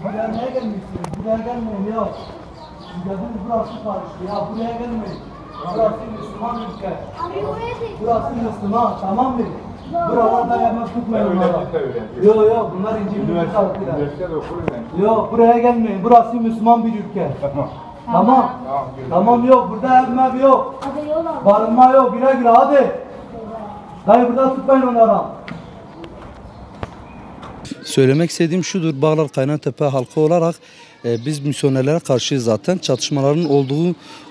Buraya niye gelmiyorsunuz? Buraya gelmeyin ya. Gözünüz burası karıştı ya. Buraya gelmeyin. Burası Müslüman ülke. Burası Müslüman, tamam mı? Buralarda yemek tutmayın onlara. Yok bunlar İncil'in kalktılar. Yok buraya gelmeyin. Burası Müslüman bir ülke. Tamam. Tamam yok. Burada ev yok. Barınma yok. Güle güle hadi. Dayı burada tutmayın onlara. Söylemek istediğim şudur, Bağlar Kaynartepe halkı olarak biz misyonerlere karşıyız zaten. Çatışmaların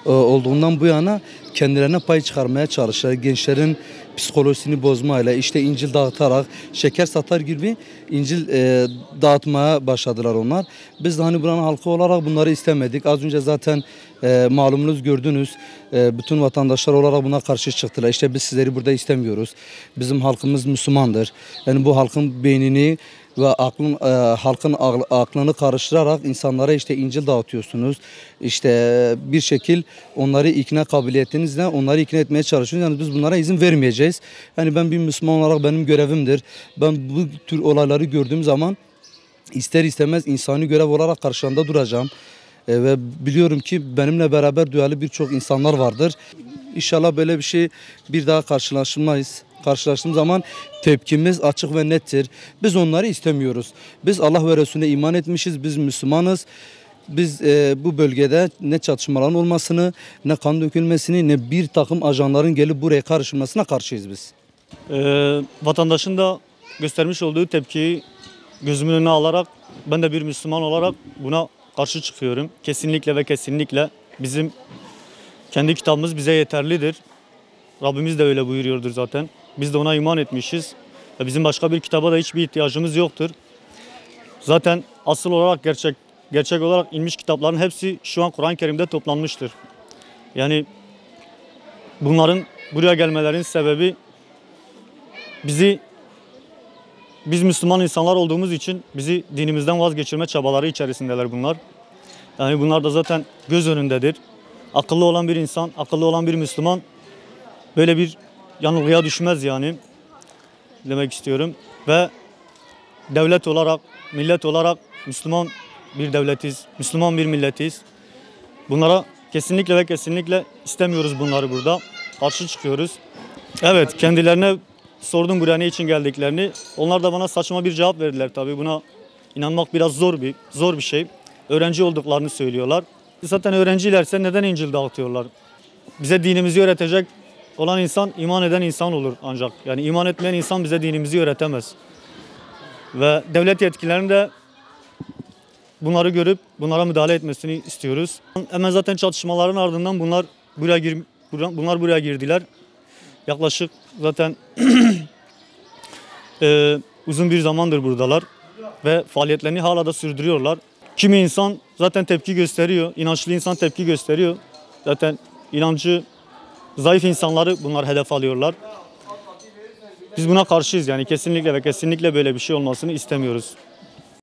olduğundan bu yana kendilerine pay çıkarmaya çalışıyorlar. Gençlerin psikolojisini bozmayla, işte İncil dağıtarak, şeker satar gibi İncil dağıtmaya başladılar onlar. Biz de hani buranın halkı olarak bunları istemedik. Az önce zaten malumunuz gördünüz. Bütün vatandaşlar olarak buna karşı çıktılar. İşte biz sizleri burada istemiyoruz. Bizim halkımız Müslümandır. Yani bu halkın beynini ve halkın aklını karıştırarak insanlara işte İncil dağıtıyorsunuz. İşte bir şekil onları ikna kabiliyetinizle onları ikna etmeye çalışıyorsunuz. Yani biz bunlara izin vermeyeceğiz. Yani ben bir Müslüman olarak benim görevimdir. Ben bu tür olayları gördüğüm zaman ister istemez insani görev olarak karşılarında duracağım. Ve biliyorum ki benimle beraber duyarlı birçok insanlar vardır. İnşallah böyle bir şey bir daha karşılaşmayız. Karşılaştığım zaman tepkimiz açık ve nettir. Biz onları istemiyoruz. Biz Allah ve Resulüne iman etmişiz. Biz Müslümanız. Biz bu bölgede ne çatışmaların olmasını, ne kan dökülmesini, ne bir takım ajanların gelip buraya karışmasına karşıyız biz. Vatandaşın da göstermiş olduğu tepkiyi gözümün önüne alarak ben de bir Müslüman olarak buna karşı çıkıyorum. Kesinlikle ve kesinlikle bizim kendi kitabımız bize yeterlidir. Rabbimiz de öyle buyuruyordur zaten. Biz de ona iman etmişiz. Ve bizim başka bir kitaba da hiçbir ihtiyacımız yoktur. Zaten asıl olarak gerçek olarak inmiş kitapların hepsi şu an Kur'an-ı Kerim'de toplanmıştır. Yani bunların buraya gelmelerinin sebebi biz Müslüman insanlar olduğumuz için bizi dinimizden vazgeçirme çabaları içerisindeler bunlar. Yani bunlar da zaten göz önündedir. Akıllı olan bir insan, akıllı olan bir Müslüman böyle bir yanılgıya düşmez yani demek istiyorum. Ve devlet olarak, millet olarak Müslüman bir devletiz, Müslüman bir milletiz. Bunlara kesinlikle ve kesinlikle istemiyoruz bunları burada. Karşı çıkıyoruz. Evet, kendilerine sordum buraya ne için geldiklerini. Onlar da bana saçma bir cevap verdiler tabii. Buna inanmak biraz zor bir şey. Öğrenci olduklarını söylüyorlar. Zaten öğrencilerse neden İncil dağıtıyorlar? Bize dinimizi öğretecek olan insan iman eden insan olur ancak. Yani iman etmeyen insan bize dinimizi öğretemez. Ve devlet yetkililerinin de bunları görüp bunlara müdahale etmesini istiyoruz. Hemen zaten çatışmaların ardından bunlar buraya girdiler. Yaklaşık zaten uzun bir zamandır buradalar ve faaliyetlerini hala da sürdürüyorlar. Kimi insan zaten tepki gösteriyor, inançlı insan tepki gösteriyor. Zaten inancı zayıf insanları bunlar hedef alıyorlar. Biz buna karşıyız yani kesinlikle ve kesinlikle böyle bir şey olmasını istemiyoruz.